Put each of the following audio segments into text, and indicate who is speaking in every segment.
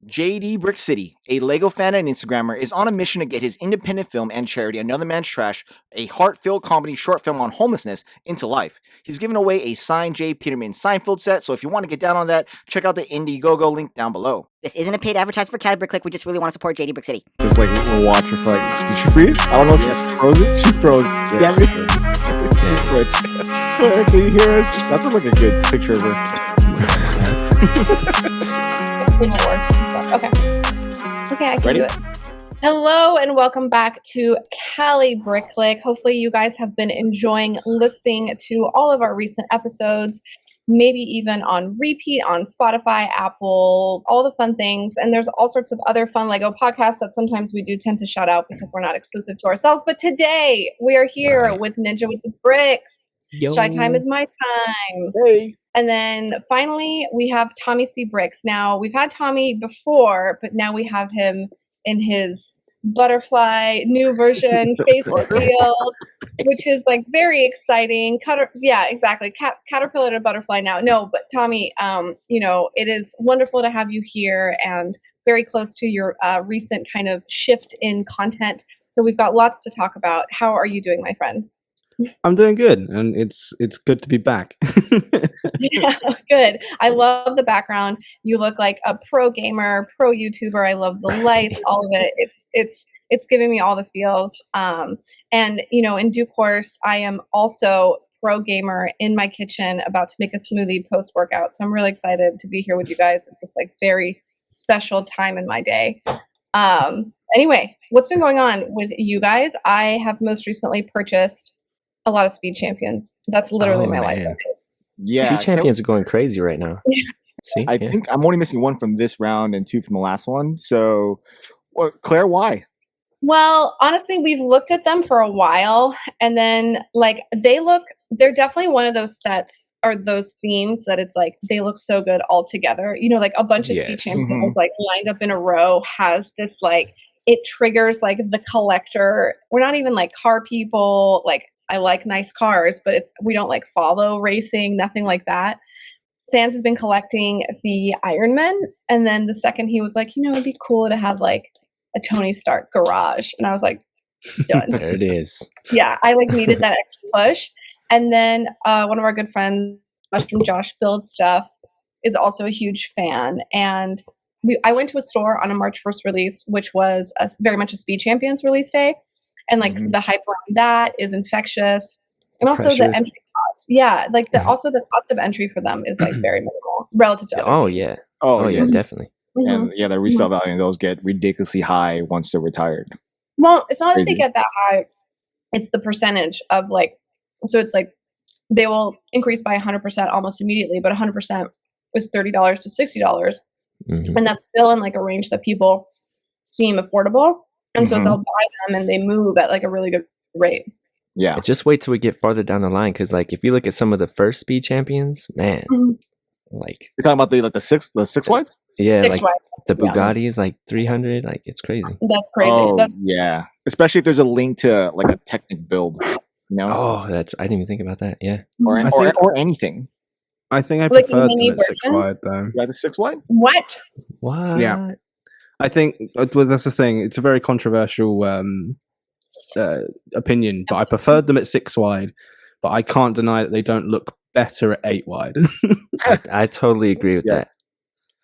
Speaker 1: JD Brick City, a Lego fan and Instagrammer, is on a mission to get his independent film and charity, Another Man's Trash, a heart-filled comedy short film on homelessness, into life. He's giving away a signed J. Peterman Seinfeld set, so if you want to get down on that, check out the Indiegogo link down below.
Speaker 2: This isn't a paid advertisement for Cali Brick Clique. We just really want to support JD Brick City.
Speaker 3: Just like we'll watch her for like, did she freeze? I don't know if she's frozen. She froze. Yeah, switch. Can you hear us? That's like a good picture of her.
Speaker 4: Okay, I can do it. Hello and welcome back to Cali Brick Clique. Hopefully you guys have been enjoying listening to all of our recent episodes, maybe even on repeat on Spotify, Apple, all the fun things. And there's all sorts of other fun Lego podcasts that sometimes we do tend to shout out because we're not exclusive to ourselves. But today we are here with Ninja with the Brikx. SHYtimeisMytime.
Speaker 3: Hey.
Speaker 4: And then finally, we have TommyCBricks. Now, we've had Tommy before, but now we have him in his butterfly new version face reveal, which is like very exciting. Caterpillar to butterfly now. No, but Tommy, it is wonderful to have you here and very close to your recent kind of shift in content. So we've got lots to talk about. How are you doing, my friend?
Speaker 3: I'm doing good, and it's good to be back.
Speaker 4: Yeah, good. I love the background. You look like a pro gamer, pro YouTuber. I love the lights, all of it. It's giving me all the feels. And in due course, I am also pro gamer in my kitchen, about to make a smoothie post workout. So I'm really excited to be here with you guys at this like very special time in my day. Anyway, what's been going on with you guys? I have most recently purchased a lot of Speed Champions. That's literally my life.
Speaker 5: Yeah, Speed Champions are going crazy right now.
Speaker 1: See, I think I'm only missing one from this round and two from the last one. So, Claire, why?
Speaker 4: Well, honestly, we've looked at them for a while, and then like they're definitely one of those sets or those themes that it's like they look so good all together. Like a bunch of Speed Champions like lined up in a row has this like it triggers like the collector. We're not even like car people. Like I like nice cars, but we don't like follow racing, nothing like that. Sans has been collecting the Ironman, and then the second he was like, it'd be cool to have like a Tony Stark garage, and I was like, done.
Speaker 5: There it is.
Speaker 4: Yeah, I like needed that extra push. And then one of our good friends, Mushroom Josh Build Stuff, is also a huge fan, and I went to a store on a March 1st release, which was very much a Speed Champions release day. And like the hype around that is infectious, and also the entry cost. Yeah, like also the cost of entry for them is like very minimal relative to.
Speaker 5: Oh yeah, definitely.
Speaker 1: And the resale value of those get ridiculously high once they're retired.
Speaker 4: Well, it's not that they get that high; it's the percentage of like. So it's like they will increase by 100% almost immediately, but 100% is $30 to $60, and that's still in like a range that people seem affordable. And so they'll buy them and they move at like a really good rate.
Speaker 5: Yeah. Just wait till we get farther down the line, because like if you look at some of the first Speed Champions, man, like
Speaker 1: you're talking about the six wides?
Speaker 5: Yeah, like the Bugatti is like 300. Like it's crazy.
Speaker 4: That's crazy.
Speaker 1: Oh, yeah, especially if there's a link to like a Technic build.
Speaker 5: Oh, I didn't even think about that. Yeah,
Speaker 1: or anything.
Speaker 3: I think I prefer the 6 wide though.
Speaker 1: Yeah, the 6 wide.
Speaker 4: What?
Speaker 3: Yeah. I think that's the thing. It's a very controversial opinion, but I preferred them at 6 wide. But I can't deny that they don't look better at 8 wide.
Speaker 5: I totally agree with that.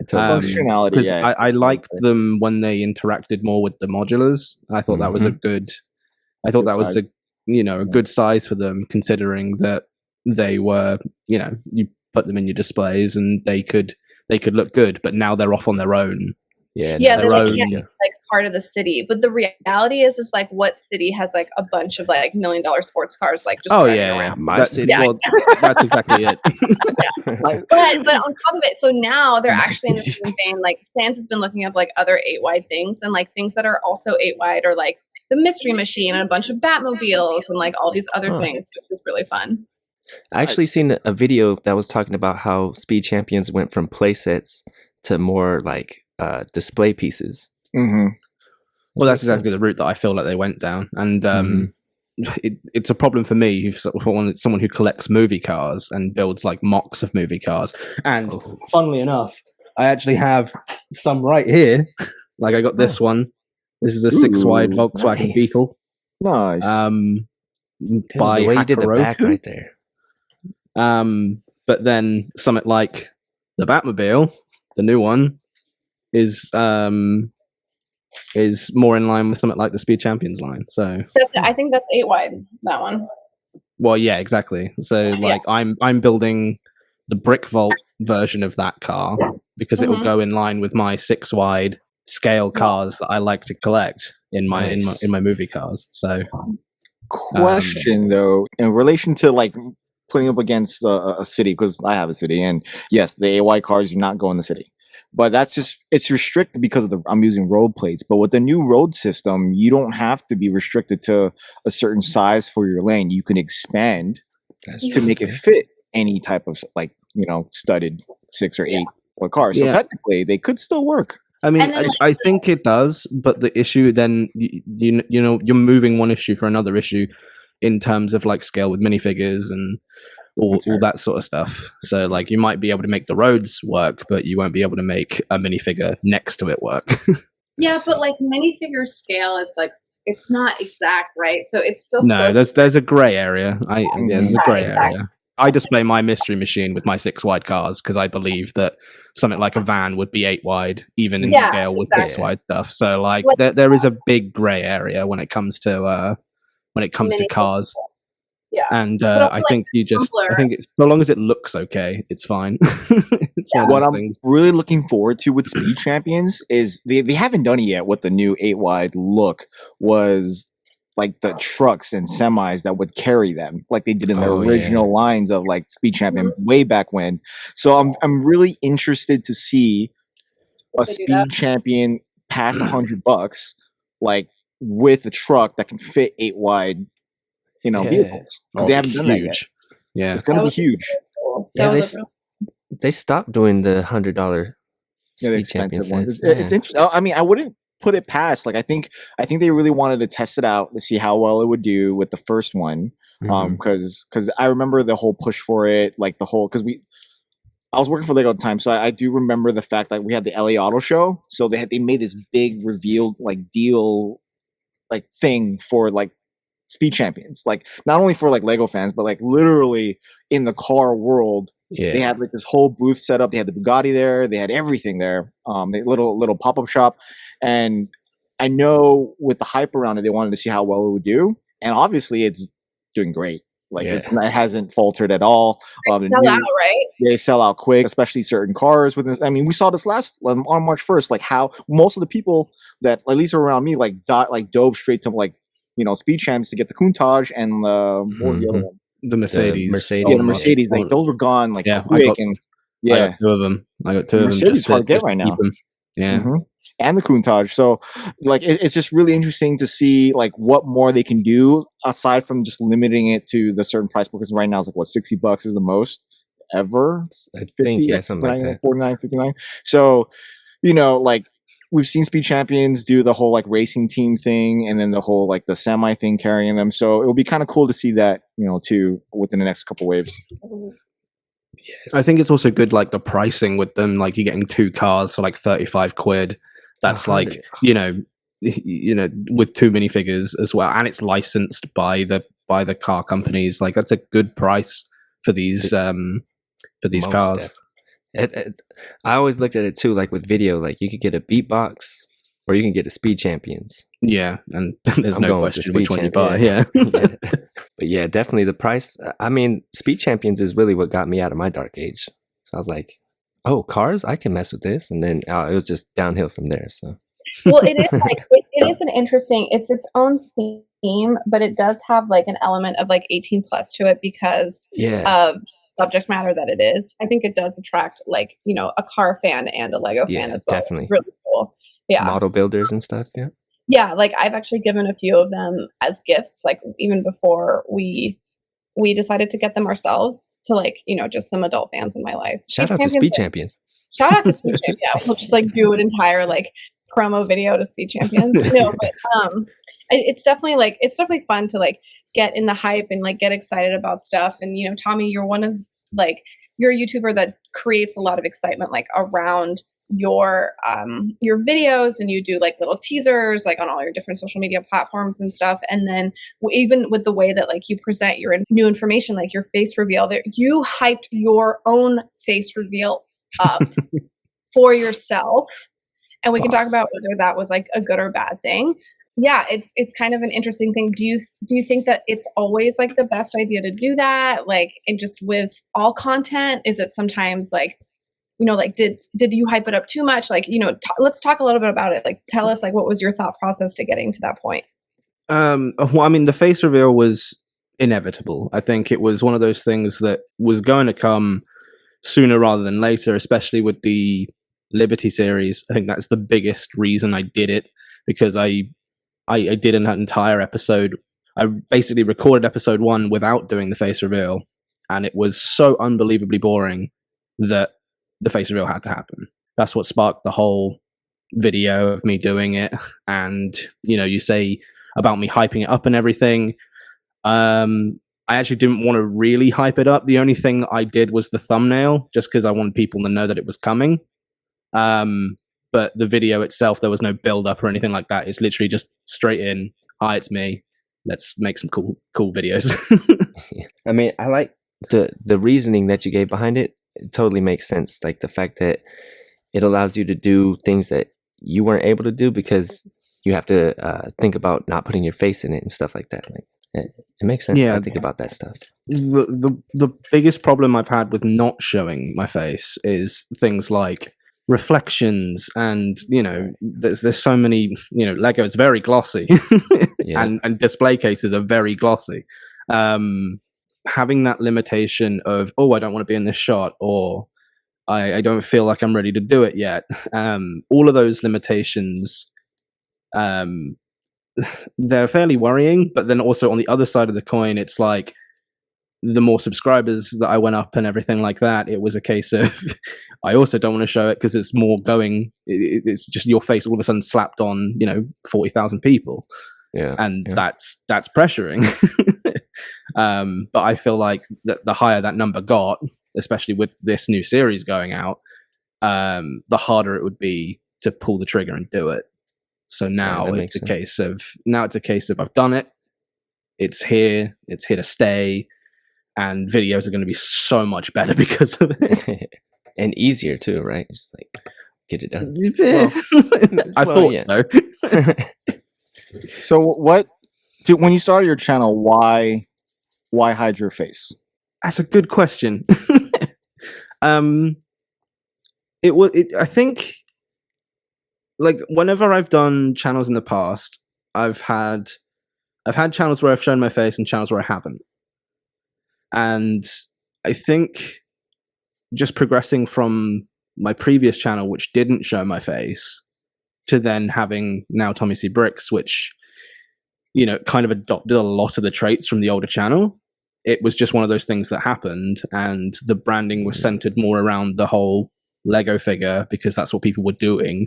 Speaker 1: Functionality.
Speaker 3: I liked them when they interacted more with the modulars. I thought that was a good. I thought that was a good size for them, considering that they were you put them in your displays and they could look good. But now they're off on their own.
Speaker 4: They can't be like part of the city. But the reality is like what city has like a bunch of like $1 million sports cars like just around?
Speaker 5: My city.
Speaker 3: Well, that's exactly it.
Speaker 4: But on top of it, so now they're actually in the same vein. Like Sans has been looking up like other 8 wide things, and like things that are also 8 wide are like the Mystery Machine and a bunch of Batmobiles and like all these other things, which is really fun.
Speaker 5: I actually seen a video that was talking about how Speed Champions went from playsets to more like display pieces.
Speaker 3: Well, that's exactly the route that I feel like they went down, and it's a problem for me, someone who collects movie cars and builds like mocks of movie cars. And funnily enough, I actually have some right here. Like I got this one. This is a 6-wide Volkswagen
Speaker 1: nice.
Speaker 3: Beetle.
Speaker 1: Nice.
Speaker 5: Dude,
Speaker 3: By
Speaker 5: the way you did the back
Speaker 3: Hakaroku.
Speaker 5: right there.
Speaker 3: But then something like the Batmobile, the new one, is more in line with something like the Speed Champions line. So
Speaker 4: I think that's 8 wide. That one.
Speaker 3: well, yeah, exactly. So like I'm building the brick vault version of that car because it will go in line with my 6-wide scale cars that I like to collect in my in my movie cars. So
Speaker 1: question though, in relation to like putting up against a city, because I have a city, and yes, the AY cars do not go in the city, but that's just, it's restricted because of I'm using road plates. But with the new road system, you don't have to be restricted to a certain size for your lane. You can expand to make it fit any type of like, you know, studded 6 or 8 or cars. So technically they could still work.
Speaker 3: I mean, I think it does, but the issue then, you know, you're moving one issue for another issue in terms of like scale with minifigures and all that sort of stuff. So like you might be able to make the roads work, but you won't be able to make a minifigure next to it work.
Speaker 4: Yeah, but like minifigure scale, it's like it's not exact, right? So it's still
Speaker 3: there's a gray area. There's a gray area. I display my mystery machine with my 6-wide cars because I believe that something like a van would be 8 wide, even in scale with 6 wide stuff. So like there is a big gray area when it comes to cars.
Speaker 4: Yeah,
Speaker 3: and I think I think it's, so long as it looks okay, it's fine. It's
Speaker 1: what I'm really looking forward to with Speed Champions is they haven't done it yet. What the new 8-wide look was like the trucks and semis that would carry them, like they did in the original lines of like Speed Champion way back when. So I'm really interested to see a Speed Champion pass $100, like with a truck that can fit 8-wide, you know, vehicles, because they haven't done that yet.
Speaker 3: Yeah,
Speaker 1: it's gonna be huge.
Speaker 4: Cool.
Speaker 5: Yeah, they stopped doing the $100 Speed Champion sets.
Speaker 1: It's interesting. I mean, I wouldn't put it past. Like I think they really wanted to test it out to see how well it would do with the first one. Because I remember the whole push for it, like the whole, because I was working for Lego at the time, so I do remember the fact that we had the LA Auto Show, so they made this big reveal like deal like thing for like Speed Champions, like not only for like Lego fans, but like literally in the car world. They had like this whole booth set up. They had the Bugatti there. They had everything there. They little pop-up shop. And I know with the hype around it, they wanted to see how well it would do. And obviously it's doing great. Like it hasn't faltered at all.
Speaker 4: They sell out, right?
Speaker 1: They sell out quick, especially certain cars. I mean, we saw this last on March 1st, like how most of the people that at least around me like dove straight to like, you know, Speed Champs to get the Countach and what was the other one?
Speaker 3: The Mercedes.
Speaker 1: The Mercedes. Like those were gone like quick. I got 2
Speaker 3: of them. I got 2 of them.
Speaker 1: Mercedes hard to get right now.
Speaker 3: Yeah.
Speaker 1: And the Countach. So like it's just really interesting to see like what more they can do aside from just limiting it to the certain price, because right now it's like what, $60 is the most ever.
Speaker 5: I think something like that.
Speaker 1: 49, 59. So, you know, like we've seen Speed Champions do the whole like racing team thing, and then the whole like the semi thing carrying them. So it will be kind of cool to see that, you know, too, within the next couple waves.
Speaker 3: Yes. I think it's also good, like the pricing with them, like you're getting 2 cars for like 35 quid. That's like, you know, with 2 minifigures as well, and it's licensed by the car companies. Like that's a good price for these cars.
Speaker 5: I always looked at it too, like with video, like you could get a beatbox or you can get a Speed Champions.
Speaker 3: Yeah, and there's no question which one you buy. Yeah.
Speaker 5: But yeah, definitely the price. I mean, Speed Champions is really what got me out of my dark age. So I was like, oh, cars, I can mess with this, and then it was just downhill from there. So
Speaker 4: well, it is like it is an interesting. It's its own theme, but it does have like an element of like 18 plus to it because of subject matter that it is. I think it does attract like, you know, a car fan and a Lego fan as well.
Speaker 5: Definitely.
Speaker 4: It's really cool. Yeah,
Speaker 5: model builders and stuff.
Speaker 4: Yeah, like I've actually given a few of them as gifts, like even before we decided to get them ourselves to like, you know, just some adult fans in my life.
Speaker 5: Shout out to Speed Champions.
Speaker 4: Shout out to Speed Champions. Yeah, we'll just like do an entire like promo video to Speed Champions. No, but it's definitely fun to like get in the hype and like get excited about stuff. And you know, Tommy, you're one of like you're a YouTuber that creates a lot of excitement like around your videos, and you do like little teasers like on all your different social media platforms and stuff. And then even with the way that like you present your new information, like your face reveal, there you hyped your own face reveal up for yourself. And we can talk about whether that was like a good or bad thing. Yeah, it's kind of an interesting thing. Do you think that it's always like the best idea to do that? Like, and just with all content, is it sometimes like, you know, like did you hype it up too much? Like, you know, let's talk a little bit about it. Like, tell us like what was your thought process to getting to that point?
Speaker 3: Well, I mean, the face reveal was inevitable. I think it was one of those things that was going to come sooner rather than later, especially with the Liberty series. I think that's the biggest reason I did it, because I did an entire episode. I basically recorded episode 1 without doing the face reveal, and it was so unbelievably boring that the face reveal had to happen. That's what sparked the whole video of me doing it. And, you know, you say about me hyping it up and everything. I actually didn't want to really hype it up. The only thing I did was the thumbnail, just because I wanted people to know that it was coming. But the video itself, there was no build up or anything like that. It's literally just straight in. Hi, it's me. Let's make some cool videos.
Speaker 5: I mean, I like the reasoning that you gave behind it. It totally makes sense. Like the fact that it allows you to do things that you weren't able to do because you have to think about not putting your face in it and stuff like that. Like it makes sense.
Speaker 3: Yeah,
Speaker 5: I think about that stuff.
Speaker 3: The biggest problem I've had with not showing my face is things like reflections, and you know, there's so many, you know, Lego is very glossy. and display cases are very glossy. Having that limitation of, oh, I don't want to be in this shot, or I don't feel like I'm ready to do it yet. All of those limitations, they're fairly worrying. But then also on the other side of the coin, it's like the more subscribers that I went up and everything like that, it was a case of I also don't want to show it because it's more going. It's just your face all of a sudden slapped on, you know, 40,000 people. And that's pressuring. But I feel like that the higher that number got, especially with this new series going out, the harder it would be to pull the trigger and do it. So now it's a case of I've done it. It's here to stay, and videos are going to be so much better because of it.
Speaker 5: And easier too, right? Just like get it done.
Speaker 3: I thought so.
Speaker 1: So when you started your channel, why hide your face?
Speaker 3: That's a good question. I think, like, whenever I've done channels in the past, I've had channels where I've shown my face and channels where I haven't. And I think just progressing from my previous channel, which didn't show my face, to then having now TommyCBricks, which, you know, kind of adopted a lot of the traits from the older channel. It was just one of those things that happened, and the branding was centered more around the whole Lego figure because that's what people were doing,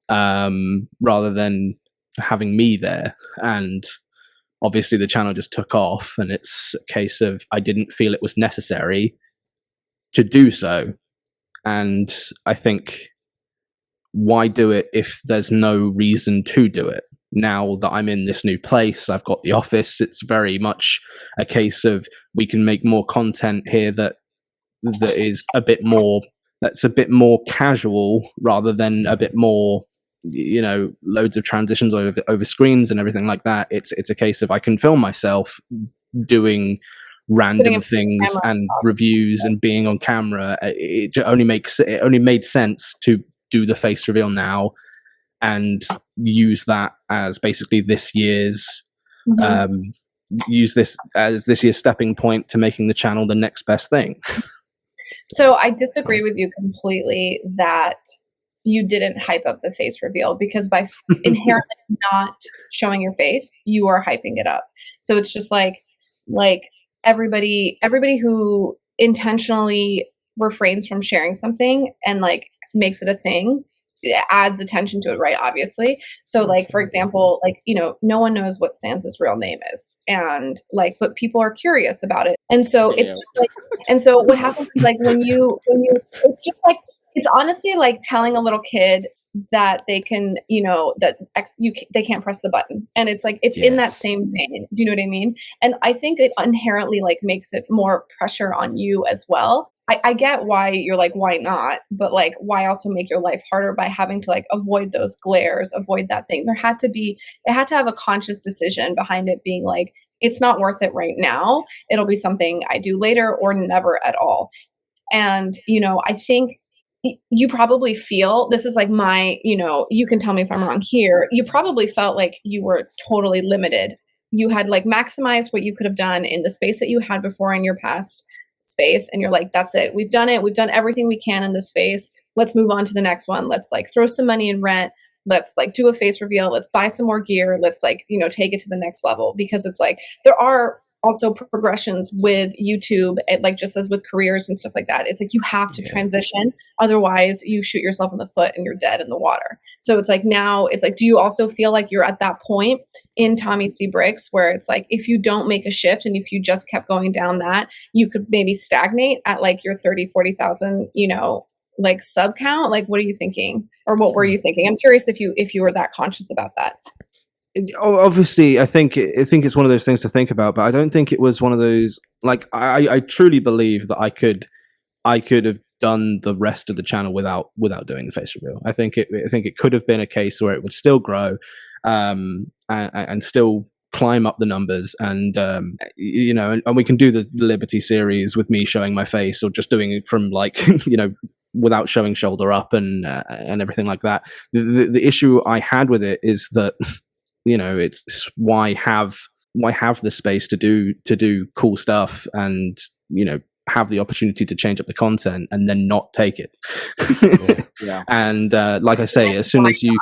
Speaker 3: rather than having me there. And obviously the channel just took off, and it's a case of I didn't feel it was necessary to do so. And I think, why do it if there's no reason to do it? Now that I'm in this new place, I've got the office, it's very much a case of we can make more content here that is a bit more casual, rather than a bit more, you know, loads of transitions over screens and everything like that. It's a case of I can film myself doing random things and reviews and being on camera. It only made sense to do the face reveal now and use that as basically this year's use this as this year's stepping point to making the channel the next best thing.
Speaker 4: So I disagree with you completely that you didn't hype up the face reveal, because by inherently not showing your face, you are hyping it up. So it's just like everybody who intentionally refrains from sharing something and like makes it a thing adds attention to it, right? Obviously. So like, for example, like, no one knows what Sansa's real name is. And like, but people are curious about it. And so it's just like, and so what happens is like, when you, it's just like, it's honestly like telling a little kid that they can, they can't press the button. And it's like, it's in that same vein. Do you know what I mean? And I think it inherently like makes it more pressure on you as well. I get why you're like, why not? But like, why also make your life harder by having to like avoid those glares, avoid that thing? It had to have a conscious decision behind it being like, it's not worth it right now. It'll be something I do later or never at all. And, I think you probably feel, this is like my, you can tell me if I'm wrong here. You probably felt like you were totally limited. You had like maximized what you could have done in the space that you had before in your past space, and you're like, that's it, we've done it, we've done everything we can in this space, let's move on to the next one, let's like throw some money in rent, let's like do a face reveal, let's buy some more gear, let's like take it to the next level. Because it's like there are also progressions with YouTube, like just as with careers and stuff like that. It's like you have to transition, otherwise you shoot yourself in the foot and you're dead in the water. So it's like now it's like, do you also feel like you're at that point in TommyCBricks where it's like, if you don't make a shift and if you just kept going down that, you could maybe stagnate at like your 30,000-40,000 like sub count? Like, what are you thinking, or what were you thinking? I'm curious if you were that conscious about that.
Speaker 3: Obviously, I think it's one of those things to think about, but I don't think it was one of those, like, I truly believe that I could have done the rest of the channel without doing the face reveal. I think it could have been a case where it would still grow, and still climb up the numbers, and and we can do the Liberty series with me showing my face, or just doing it from like without showing shoulder up and everything like that. The issue I had with it is that it's why have the space to do cool stuff, and have the opportunity to change up the content and then not take it. And like I say, as soon as you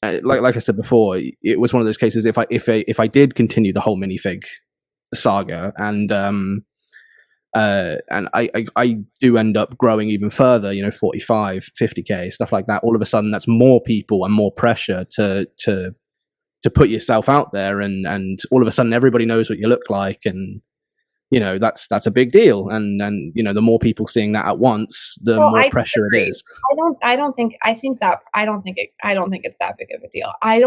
Speaker 3: like I said before, it was one of those cases, if I did continue the whole minifig saga, and I do end up growing even further, 45, 50k, stuff like that, all of a sudden that's more people and more pressure to put yourself out there, and all of a sudden everybody knows what you look like, and that's a big deal, and the more people seeing that at once, the more pressure it is.
Speaker 4: I don't think it's that big of a deal. I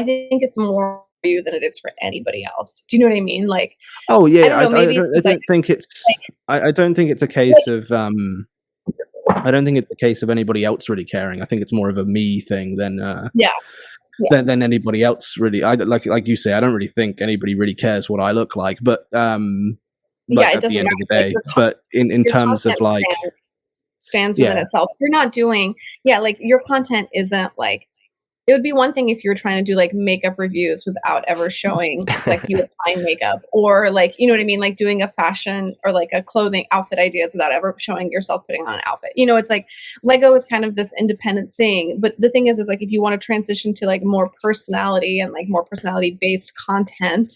Speaker 4: think it's more for you than it is for anybody else. Do you know what I mean? Like,
Speaker 3: oh yeah, I don't think it's a case of I don't think it's a case of anybody else really caring. I think it's more of a me thing than than anybody else really. I like you say, I don't really think anybody really cares what I look like, but at the end of the day, but in terms of like
Speaker 4: stands within itself. You're not doing like your content isn't like, it would be one thing if you were trying to do like makeup reviews without ever showing like you applying makeup, or like, you know what I mean? Like doing a fashion or like a clothing outfit ideas without ever showing yourself putting on an outfit. It's like Lego is kind of this independent thing. But the thing is like, if you want to transition to like more personality and like more personality based content,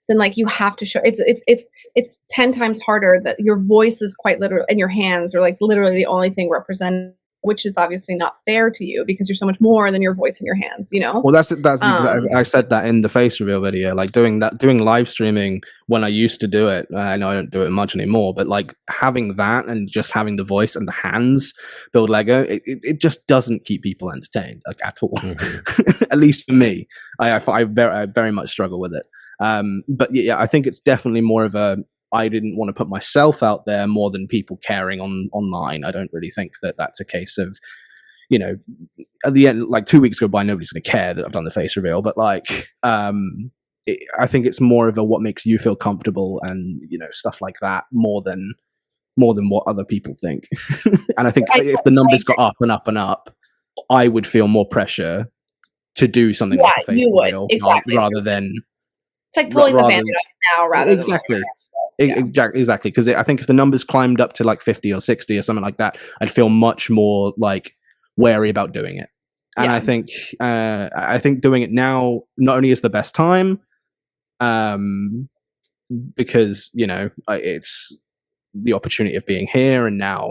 Speaker 4: then like you have to show it's 10 times harder. That your voice is quite literal, and your hands are like literally the only thing represented, which is obviously not fair to you because you're so much more than your voice and your hands, Well,
Speaker 3: that's exactly, I said that in the face reveal video, like doing live streaming when I used to do it. I know I don't do it much anymore, but like having that and just having the voice and the hands build Lego, it just doesn't keep people entertained, like, at all. Mm-hmm. At least for me, I very much struggle with it. But yeah, I think it's definitely more of a, I didn't want to put myself out there more than people caring online. I don't really think that that's a case of, at the end, like 2 weeks go by, nobody's going to care that I've done the face reveal. But like, I think it's more of a what makes you feel comfortable, and stuff like that, more than what other people think. And I think if the numbers got up and up and up, I would feel more pressure to do something like the face reveal,
Speaker 4: exactly.
Speaker 3: rather than.
Speaker 4: It's like pulling the bandit off now, rather
Speaker 3: exactly. Exactly, because I think if the numbers climbed up to like 50 or 60 or something like that, I'd feel much more like wary about doing it. And I think doing it now not only is the best time, because it's the opportunity of being here, and now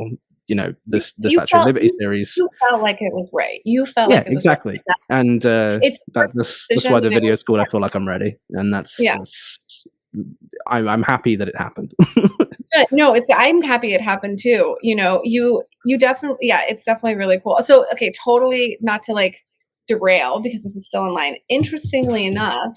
Speaker 3: the Statue of Liberty series.
Speaker 4: You felt like it was right. You felt like it was
Speaker 3: exactly.
Speaker 4: Right.
Speaker 3: And
Speaker 4: it's
Speaker 3: that's why the video is called I Feel Like I'm Ready, and that's I'm happy that it happened.
Speaker 4: No, I'm happy it happened too. You definitely, it's definitely really cool. So, okay, totally not to like derail because this is still in line. Interestingly enough,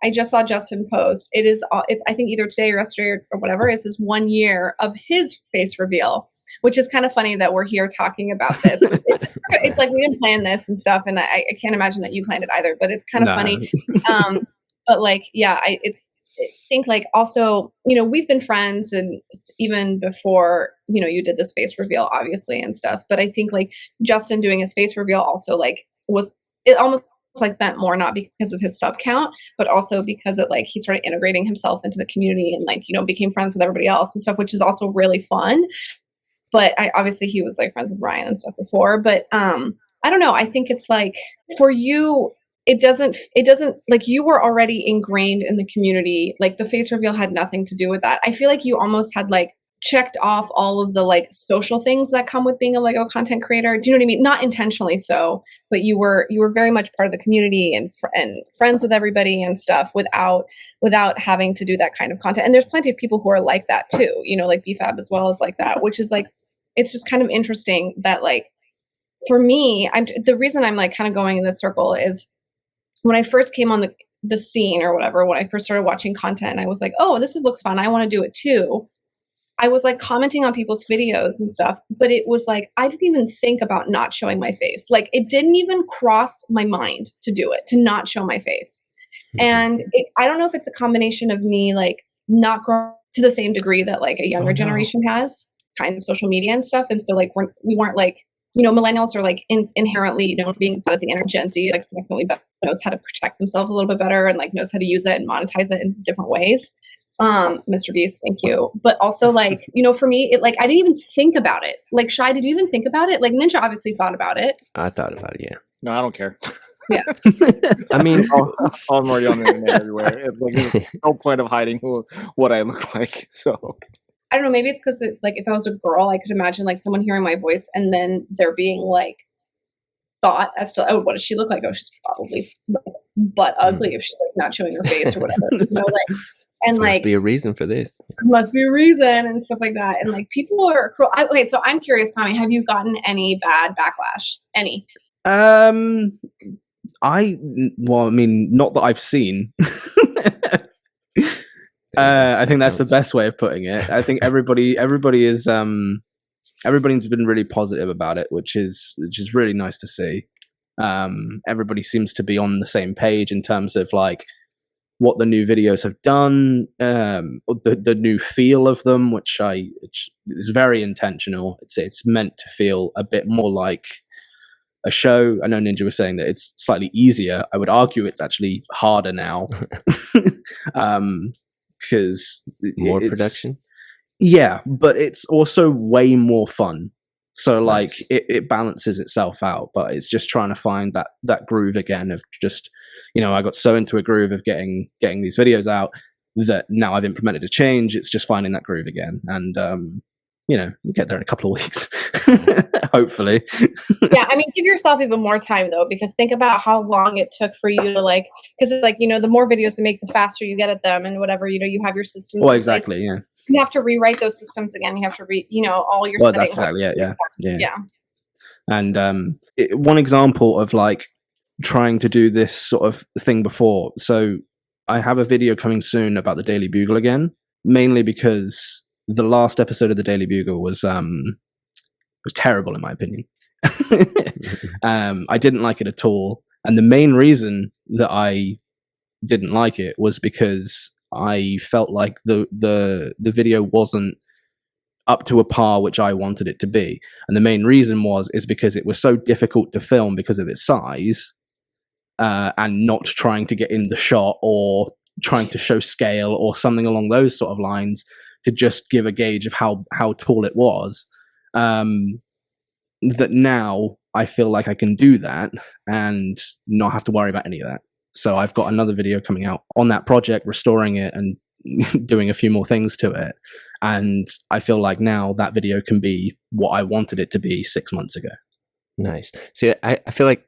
Speaker 4: I just saw Justin post. It's I think either today or yesterday or whatever is his 1 year of his face reveal, which is kind of funny that we're here talking about this. It's like we didn't plan this and stuff, and I can't imagine that you planned it either. But it's kind of funny. But like, I think like also, we've been friends and even before, you did this face reveal, obviously, and stuff. But I think like Justin doing his face reveal also like it almost like meant more, not because of his sub count, but also because it like he started integrating himself into the community and like, became friends with everybody else and stuff, which is also really fun. But obviously he was like friends with Ryan and stuff before. But I don't know. I think it's like for you, it doesn't like you were already ingrained in the community. Like the face reveal had nothing to do with that. I feel like you almost had like checked off all of the like social things that come with being a Lego content creator. Do you know what I mean? Not intentionally so, but you were very much part of the community and friends with everybody and stuff without having to do that kind of content. And there's plenty of people who are like that too, like BFAB as well as like that, which is like, it's just kind of interesting that like, for me, the reason I'm like kind of going in this circle is when I first came on the scene or whatever, when I first started watching content, I was like, oh, looks fun. I want to do it too. I was like commenting on people's videos and stuff, but it was like, I didn't even think about not showing my face. Like it didn't even cross my mind to do it, to not show my face. And I don't know if it's a combination of me, like not growing to the same degree that like a younger generation has kind of social media and stuff. And so like, we weren't like, millennials are like inherently, being bad at the internet. Gen Z like significantly knows how to protect themselves a little bit better and like knows how to use it and monetize it in different ways. Mr. Beast, thank you. But also like, for me, it like, I didn't even think about it. Like, Shy, did you even think about it? Like Ninja obviously thought about it.
Speaker 5: I thought about it, yeah.
Speaker 1: No, I don't care.
Speaker 4: Yeah.
Speaker 1: I mean, I'm already on the internet everywhere. There's no point of hiding what I look like. So
Speaker 4: I don't know. Maybe it's because it's like if I was a girl, I could imagine like someone hearing my voice and then there being like thought as to, oh, what does she look like? Oh, she's probably butt ugly if she's like not showing her face or whatever. Like, and like,
Speaker 5: must be a reason for this.
Speaker 4: Must be a reason and stuff like that. And like people are cruel. Okay, so I'm curious, Tommy, have you gotten any bad backlash? Any?
Speaker 3: I mean, not that I've seen. I think that's the best way of putting it. I think everybody is everybody's been really positive about it, which is really nice to see. Everybody seems to be on the same page in terms of like what the new videos have done, the new feel of them, which is very intentional. It's meant to feel a bit more like a show. I know Ninja was saying that it's slightly easier. I would argue it's actually harder now. Because
Speaker 5: more production,
Speaker 3: but it's also way more fun. So like it balances itself out, but it's just trying to find that groove again of just, I got so into a groove of getting these videos out that now I've implemented a change. It's just finding that groove again, and we'll get there in a couple of weeks, hopefully.
Speaker 4: Yeah, I mean, give yourself even more time though, because think about how long it took for you to like, because it's like, the more videos you make, the faster you get at them and whatever, you have your systems.
Speaker 3: Well, exactly, yeah.
Speaker 4: You have to rewrite those systems again. You have to all your settings.
Speaker 3: That's exactly, yeah. And one example of like trying to do this sort of thing before. So I have a video coming soon about the Daily Bugle again, mainly because the last episode of the Daily Bugle was terrible in my opinion. I didn't like it at all, and the main reason that I didn't like it was because I felt like the video wasn't up to a par which I wanted it to be, and the main reason is because it was so difficult to film because of its size, and not trying to get in the shot or trying to show scale or something along those sort of lines to just give a gauge of how tall it was. That now I feel like I can do that and not have to worry about any of that. So I've got another video coming out on that project, restoring it and doing a few more things to it. And I feel like now that video can be what I wanted it to be 6 months ago.
Speaker 5: Nice. See, I feel like,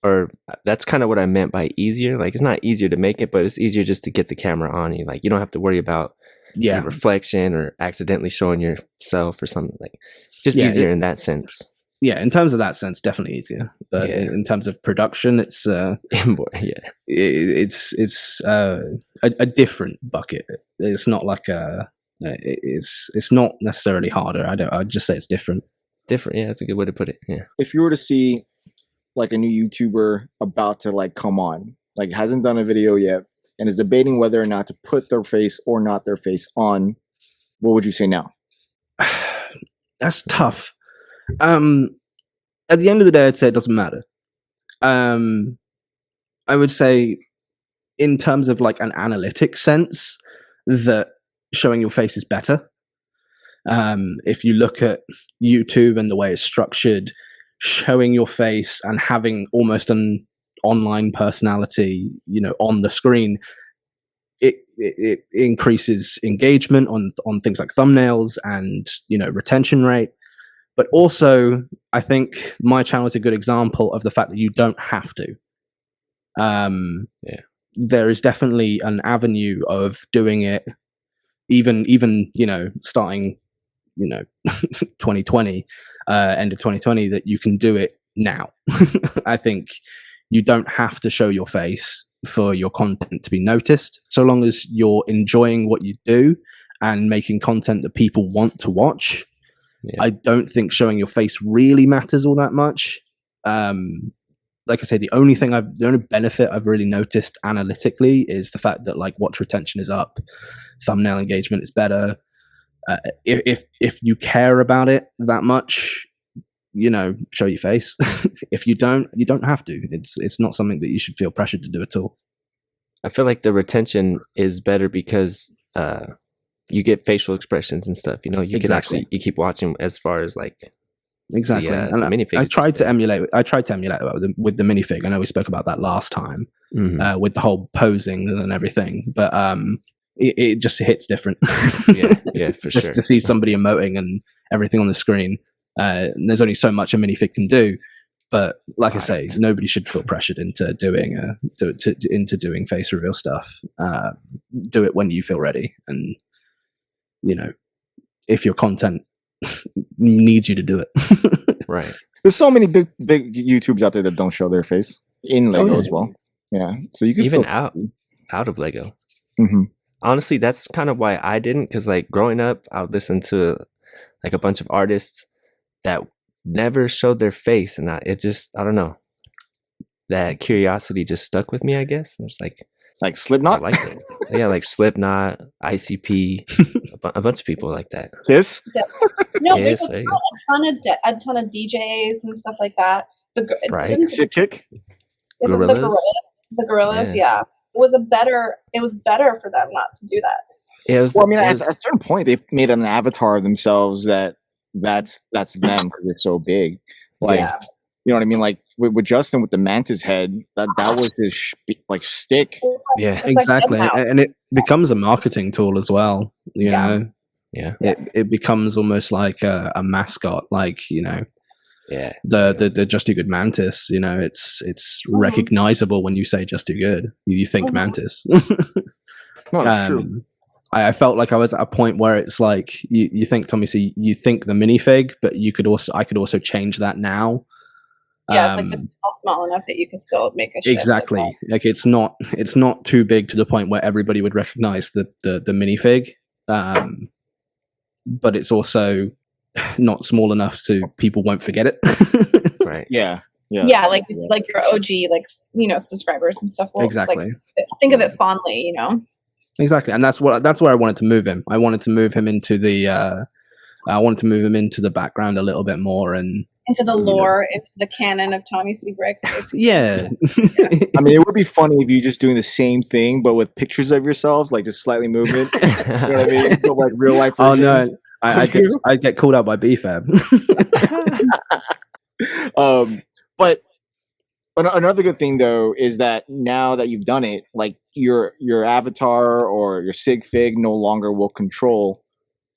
Speaker 5: or that's kind of what I meant by easier. Like, it's not easier to make it, but it's easier just to get the camera on you. Like, you don't have to worry about reflection or accidentally showing yourself or something. Like, just easier in that sense.
Speaker 3: Yeah, in terms of that sense, definitely easier. But in terms of production, it's it's a different bucket. It's not like it's not necessarily harder. I'd just say it's different.
Speaker 5: Different, yeah, that's a good way to put it. Yeah.
Speaker 1: If you were to see like a new YouTuber about to like come on, like hasn't done a video yet and is debating whether or not to put their face or not their face on, what would you say now?
Speaker 3: That's tough. At the end of the day, I'd say it doesn't matter. I would say in terms of like an analytic sense that showing your face is better. If you look at YouTube and the way it's structured, showing your face and having almost an online personality, on the screen, it increases engagement on things like thumbnails and, retention rate. But also, I think my channel is a good example of the fact that you don't have to. There is definitely an avenue of doing it, even starting 2020, end of 2020, that you can do it now. I think you don't have to show your face for your content to be noticed, so long as you're enjoying what you do and making content that people want to watch. I don't think showing your face really matters all that much. Like I say, the only benefit I've really noticed analytically is the fact that like watch retention is up, thumbnail engagement is better. If you care about it that much, show your face. If you don't have to. It's not something that you should feel pressured to do at all.
Speaker 5: I feel like the retention is better because you get facial expressions and stuff. You can actually you keep watching as far as like
Speaker 3: exactly.
Speaker 5: The
Speaker 3: and
Speaker 5: minifig.
Speaker 3: I tried to emulate that with the minifig. I know we spoke about that last time with the whole posing and everything, but it just hits different.
Speaker 5: yeah, for sure.
Speaker 3: Just to see somebody emoting and everything on the screen. There's only so much a minifig can do, but like I say, nobody should feel pressured into doing doing face reveal stuff. Do it when you feel ready, and if your content needs you to do it.
Speaker 5: Right.
Speaker 1: There's so many big YouTubers out there that don't show their face in Lego as well. Yeah, so you can
Speaker 5: even
Speaker 1: still
Speaker 5: out of Lego.
Speaker 1: Mm-hmm. Honestly,
Speaker 5: that's kind of why I didn't, because like growing up, I would listen to like a bunch of artists that never showed their face, and I don't know, that curiosity just stuck with me, I guess. And it's like
Speaker 1: Slipknot,
Speaker 5: I like it. Yeah, like Slipknot, ICP, a bunch of people like that.
Speaker 1: Kiss.
Speaker 4: No, there's a ton of DJs and stuff like that.
Speaker 1: Sigfig.
Speaker 4: The Gorillas, yeah. It was better for them not to do that.
Speaker 5: Yeah,
Speaker 1: at a certain point, they made an avatar of themselves that's them because they're so big. Like, you know what I mean? Like with Justin with the mantis head, that was his stick.
Speaker 3: Yeah, exactly. And it becomes a marketing tool as well. You know.
Speaker 5: Yeah.
Speaker 3: It becomes almost like a mascot, like
Speaker 5: Yeah.
Speaker 3: The Just Too Good mantis, it's recognizable when you say Just Too Good. You think mantis.
Speaker 1: That's true.
Speaker 3: I felt like I was at a point where it's like you think, Tommy, so you think the minifig, but I could also change that now.
Speaker 4: Yeah, it's like it's small enough that you can still make a shift.
Speaker 3: Exactly. Like it's not too big to the point where everybody would recognize the minifig. But it's also not small enough so people won't forget it.
Speaker 5: Right.
Speaker 1: Yeah,
Speaker 4: like your OG subscribers and stuff will
Speaker 3: exactly
Speaker 4: think of it fondly,
Speaker 3: Exactly. And that's where I wanted to move him. I wanted to move him into the background a little bit more and
Speaker 4: into the lore, into the canon of TommyCBricks.
Speaker 3: Yeah.
Speaker 1: I mean, it would be funny if you just doing the same thing but with pictures of yourselves, like just slightly moving. You know what I mean? So, like real life version.
Speaker 3: Oh no. I get called out by BFAB.
Speaker 1: But another good thing though is that now that you've done it, like your avatar or your Sigfig no longer will control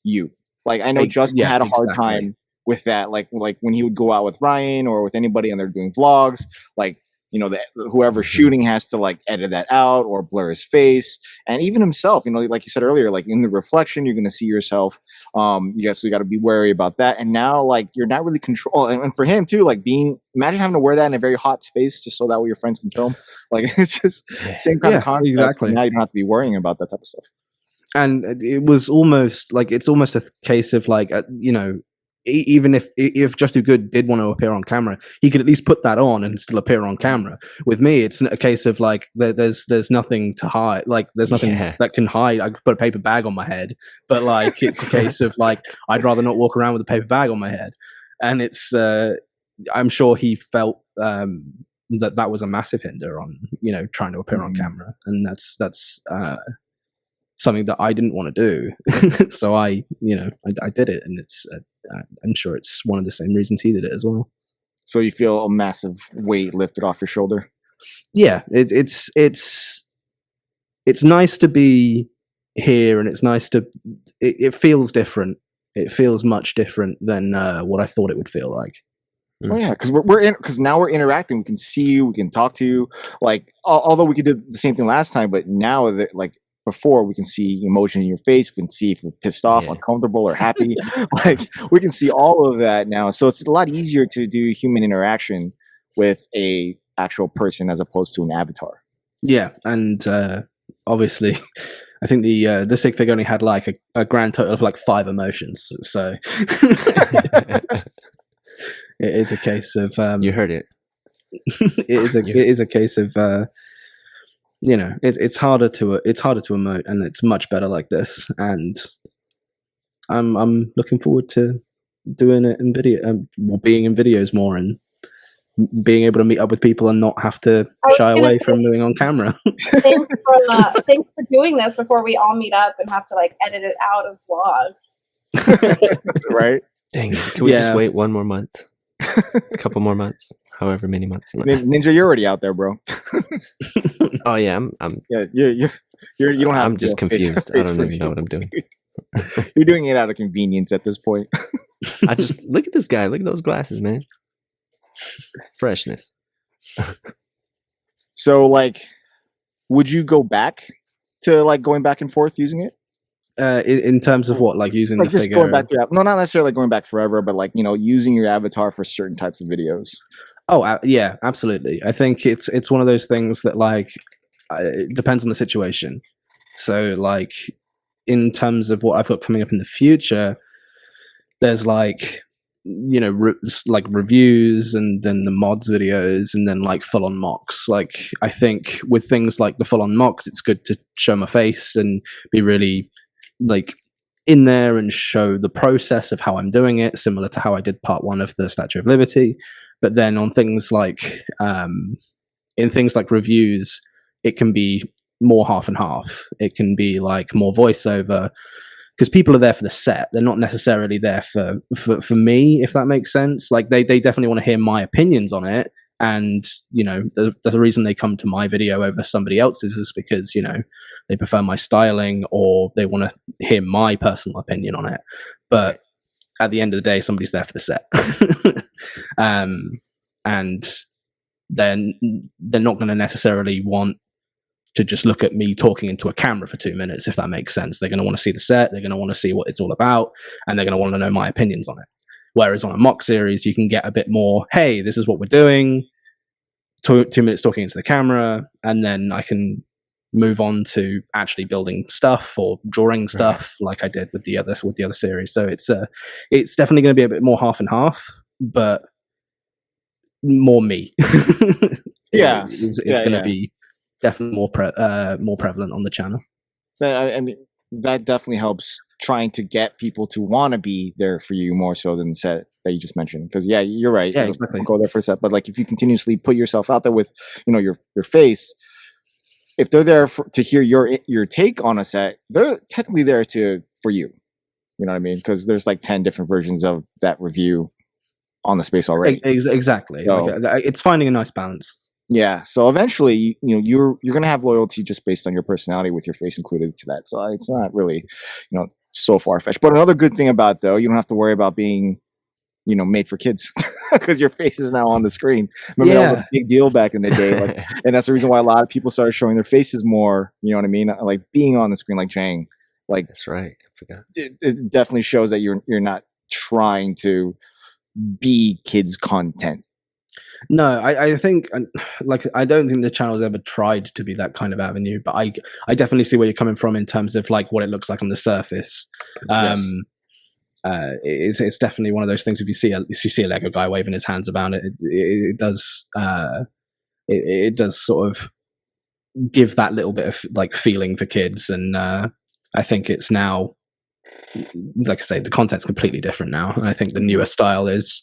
Speaker 1: you. Like I know Justin had a hard time with that. Like when he would go out with Ryan or with anybody and they're doing vlogs, like, you know, that whoever's shooting has to like edit that out or blur his face, and even himself, you know, like you said earlier, like in the reflection, you're going to see yourself. So you got to be wary about that. And now, like, you're not really control. And for him too, like imagine having to wear that in a very hot space just so that way your friends can film. Like it's just same kind of concept.
Speaker 3: Exactly.
Speaker 1: Now you don't have to be worrying about that type of stuff.
Speaker 3: And it was almost like it's almost a case of like you know. Even if Just Do Good did want to appear on camera, he could at least put that on and still appear on camera. With me, it's a case of like there's nothing to hide. Like there's nothing that can hide. I could put a paper bag on my head, but like it's a case of like I'd rather not walk around with a paper bag on my head. And it's I'm sure he felt that was a massive hinder on, you know, trying to appear on camera, and that's something that I didn't want to do. So I did it, and it's I'm sure it's one of the same reasons he did it as well.
Speaker 1: So you feel a massive weight lifted off your shoulder.
Speaker 3: Yeah, it's nice to be here, and it's nice to. It feels different. It feels much different than what I thought it would feel like.
Speaker 1: Oh yeah, because now we're interacting. We can see you. We can talk to you. Like although we could do the same thing last time, but now that like. Before we can see emotion in your face, we can see if you're pissed off, uncomfortable, or happy. Like we can see all of that now, so it's a lot easier to do human interaction with a actual person as opposed to an avatar. Yeah,
Speaker 3: and obviously, I think the Sigfig only had like a grand total of like 5 emotions, so it is a case of
Speaker 5: you heard it.
Speaker 3: It is a case of. You know, it's harder to emote, and it's much better like this. And I'm looking forward to doing it in video, being in videos more, and being able to meet up with people and not have to shy away from doing on camera.
Speaker 4: Thanks for doing this before we all meet up and have to like edit it out of vlogs.
Speaker 1: Right?
Speaker 5: Dang it. Can we just wait one more month? A couple more months, however many months.
Speaker 1: Ninja, you're already out there, bro.
Speaker 5: Oh yeah, I'm.
Speaker 1: Yeah, you don't have.
Speaker 5: I'm just confused. I don't even know what I'm doing.
Speaker 1: You're doing it out of convenience at this point.
Speaker 5: I just look at this guy. Look at those glasses, man. Freshness.
Speaker 1: So, like, would you go back to like going back and forth using it?
Speaker 3: In terms of what, like using
Speaker 1: like
Speaker 3: the
Speaker 1: just
Speaker 3: figure?
Speaker 1: Going back to, no, not necessarily going back forever, but like, you know, using your avatar for certain types of videos.
Speaker 3: Oh yeah, absolutely. I think it's one of those things that like it depends on the situation. So like in terms of what I've got coming up in the future, there's like, you know, like reviews and then the mods videos and then like full on mocks. Like I think with things like the full on mocks, it's good to show my face and be really like in there and show the process of how I'm doing it, similar to how I did part 1 of the Statue of Liberty. But then on things like in things like reviews, it can be more half and half. It can be like more voiceover, because people are there for the set. They're not necessarily there for me, if that makes sense. Like they definitely want to hear my opinions on it. And, you know, the reason they come to my video over somebody else's is because, you know, they prefer my styling or they want to hear my personal opinion on it. But at the end of the day, somebody's there for the set. And then they're not going to necessarily want to just look at me talking into a camera for 2 minutes, if that makes sense. They're going to want to see the set. They're going to want to see what it's all about. And they're going to want to know my opinions on it. Whereas on a mock series, you can get a bit more, hey, this is what we're doing, 2 minutes talking into the camera, and then I can move on to actually building stuff or drawing stuff like I did with the other series. So it's definitely going to be a bit more half and half, but more me. It's going to be definitely more prevalent on the channel.
Speaker 1: I mean, that definitely helps trying to get people to want to be there for you more so than the set that you just mentioned. Because you're right.
Speaker 3: Yeah, exactly.
Speaker 1: Go there for a set, but like if you continuously put yourself out there with, you know, your face, if they're there to hear your take on a set, they're technically there for you. You know what I mean? Because there's like 10 different versions of that review on the space already.
Speaker 3: Exactly. So, like, it's finding a nice balance.
Speaker 1: Yeah. So eventually, you know, you're going to have loyalty just based on your personality with your face included to that. So it's not really, you know, so far-fetched. But another good thing about, though, you don't have to worry about being, made for kids because your face is now on the screen. Remember that was a big deal back in the day, and that's the reason why a lot of people started showing their faces more. You know what I mean? Like being on the screen, like Jang. Like
Speaker 5: that's right. I forgot.
Speaker 1: It definitely shows that you're not trying to be kids content.
Speaker 3: No, I think, like, I don't think the channel's ever tried to be that kind of avenue, but I definitely see where you're coming from in terms of like what it looks like on the surface.
Speaker 1: Yes.
Speaker 3: It's definitely one of those things. If you see a Lego guy waving his hands about it does it does sort of give that little bit of like feeling for kids, and I think it's now, like I say, the content's completely different now, and I think the newer style is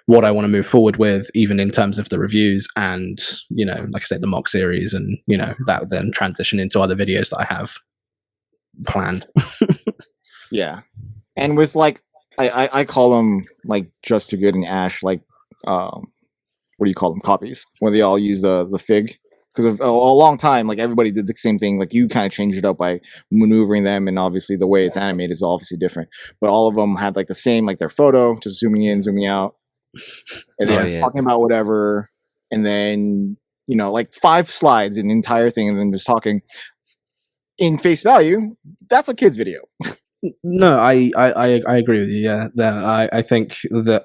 Speaker 3: what I want to move forward with, even in terms of the reviews and, like I said, the mock series, and, that would then transition into other videos that I have planned.
Speaker 1: Yeah. And with like, I call them like Just Too Good and Ash, like, what do you call them? Copies, where they all use the Fig. Because of a long time, like everybody did the same thing. Like you kind of changed it up by maneuvering them, and obviously the way it's animated is obviously different. But all of them had like the same, like their photo, just zooming in, zooming out, and then talking about whatever, and then like 5 slides, an entire thing, and then just talking. In face value, that's a kid's video.
Speaker 3: No, I agree with you. Yeah, I think that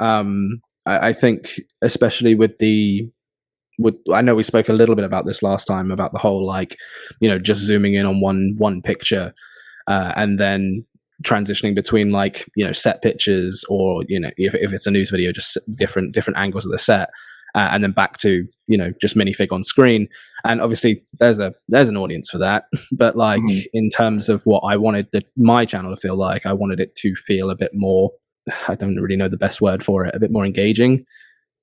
Speaker 3: I think especially with I know we spoke a little bit about this last time about the whole like, just zooming in on one picture, and then transitioning between like, set pictures, or if it's a news video, just different angles of the set, and then back to just minifig on screen. And obviously there's an audience for that, but like in terms of what I wanted my channel to feel like, I wanted it to feel a bit more, I don't really know the best word for it, a bit more engaging.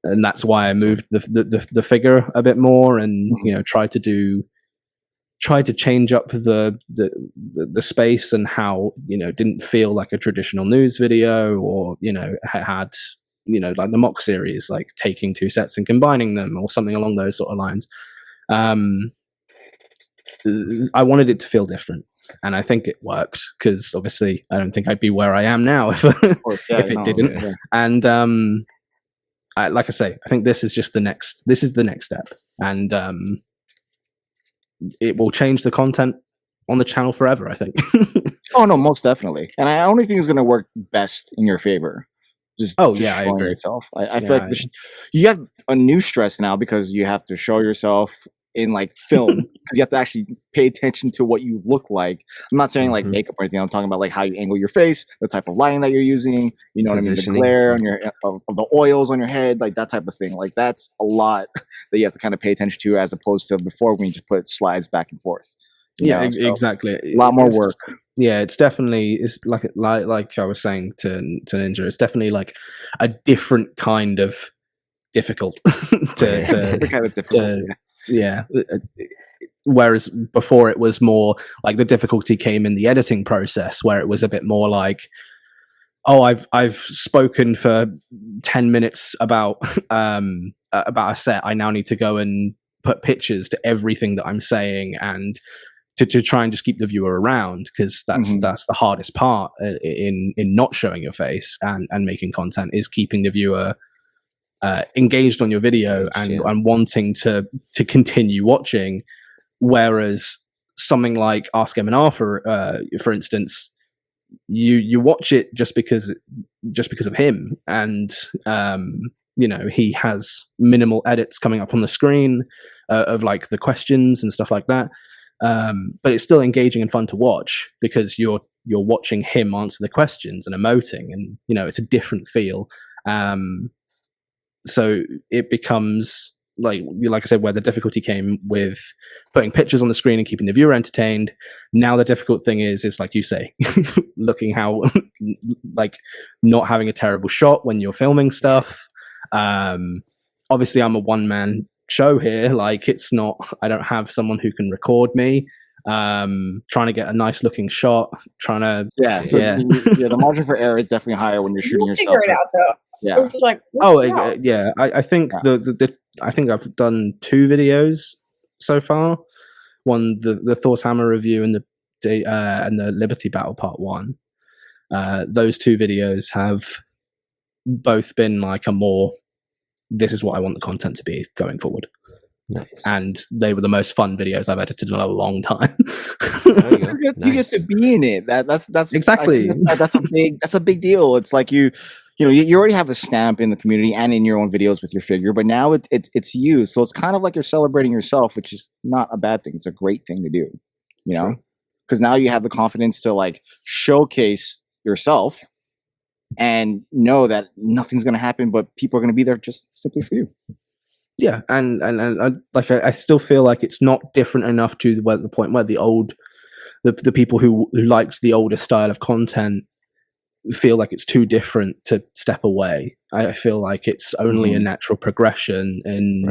Speaker 3: And that's why I moved the figure a bit more, and tried to change up the space, and how didn't feel like a traditional news video, or had like the mock series, like taking 2 sets and combining them, or something along those sort of lines. I wanted it to feel different, and I think it worked, because obviously I don't think I'd be where I am now if it didn't. Yeah. And like I say, I think this is the next step, and it will change the content on the channel forever, I think.
Speaker 1: Oh no, most definitely. And I only think it's going to work best in your favor. I agree. Yourself. I feel like you have a new stress now, because you have to show yourself in like film, because you have to actually pay attention to what you look like. I'm not saying like makeup or anything. I'm talking about like how you angle your face, the type of lighting that you're using. You know what I mean? The glare on of the oils on your head, like that type of thing. Like that's a lot that you have to kind of pay attention to, as opposed to before when you just put slides back and forth.
Speaker 3: Exactly.
Speaker 1: It's a lot more work.
Speaker 3: Yeah, it's definitely, it's like I was saying to Ninja, it's definitely like a different kind of difficult yeah. Whereas before it was more like the difficulty came in the editing process, where it was a bit more like, oh, I've spoken for 10 minutes about a set. I now need to go and put pictures to everything that I'm saying, and to try and just keep the viewer around, because that's the hardest part in not showing your face and making content, is keeping the viewer engaged on your video and wanting to continue watching. Whereas something like Ask M&R, for instance, you watch it just because of him, and he has minimal edits coming up on the screen of like the questions and stuff like that. But it's still engaging and fun to watch, because you're watching him answer the questions and emoting, and it's a different feel. So it becomes like I said, where the difficulty came with putting pictures on the screen and keeping the viewer entertained. Now the difficult thing is like you say, looking how like not having a terrible shot when you're filming stuff. Obviously I'm a one-man show here. Like it's not, I don't have someone who can record me. Trying to get a nice looking shot,
Speaker 1: the margin for error is definitely higher when you're shooting yourself.
Speaker 4: Figure it out though.
Speaker 1: Yeah.
Speaker 4: Like,
Speaker 3: I think I think I've done 2 videos so far. One, the Thor's Hammer review, and the Liberty Battle Part 1. Those two videos have both been like this is what I want the content to be going forward.
Speaker 5: Nice.
Speaker 3: And they were the most fun videos I've edited in a long time.
Speaker 1: You get to be in it. That's
Speaker 3: exactly.
Speaker 1: That's a big deal. It's like you already have a stamp in the community and in your own videos with your figure, but now it's you. So it's kind of like you're celebrating yourself, which is not a bad thing. It's a great thing to do, you know, because now you have the confidence to like showcase yourself and know that nothing's going to happen, but people are going to be there just simply for you.
Speaker 3: Yeah, and I still feel like it's not different enough to the point where the people who liked the older style of content feel like it's too different to step away. I feel like it's only a natural progression in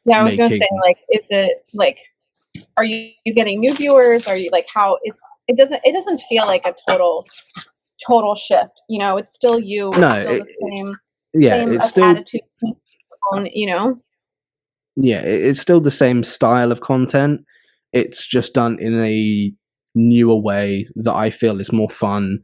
Speaker 4: Yeah, I was gonna say, like, is it like, are you getting new viewers? Are you like, how it doesn't feel like a total shift, you know? It's still you. It's still the same.
Speaker 3: Yeah,
Speaker 4: same
Speaker 3: it's still
Speaker 4: attitude, you know.
Speaker 3: Yeah, it's still the same style of content. It's just done in a newer way that I feel is more fun.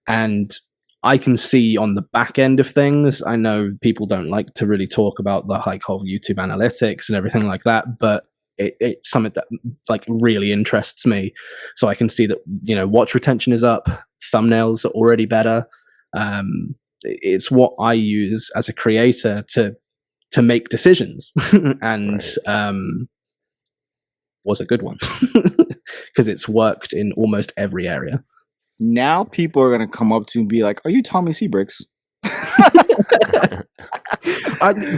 Speaker 3: And I can see on the back end of things, I know people don't like to really talk about the whole YouTube analytics and everything like that, but it's something that like really interests me. So I can see that, you know, watch retention is up, thumbnails are already better. It's what I use as a creator to make decisions and was a good one because it's worked in almost every area.
Speaker 1: Now people are going to come up to and be like, are you TommyCBricks?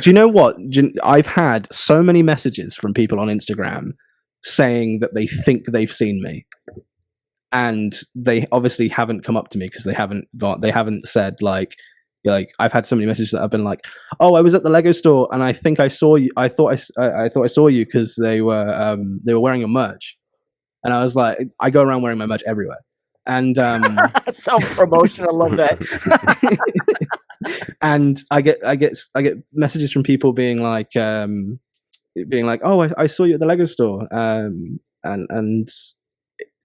Speaker 3: Do you know what? I've had so many messages from people on Instagram saying that they think they've seen me. And they obviously haven't come up to me because they haven't said like I've had so many messages that have been like, oh, I was at the Lego store and I think I saw you. I thought I saw you because they were wearing your merch. And I was like, I go around wearing my merch everywhere. And
Speaker 1: self-promotion, I love that.
Speaker 3: And I get messages from people being like, oh, I saw you at the Lego store. And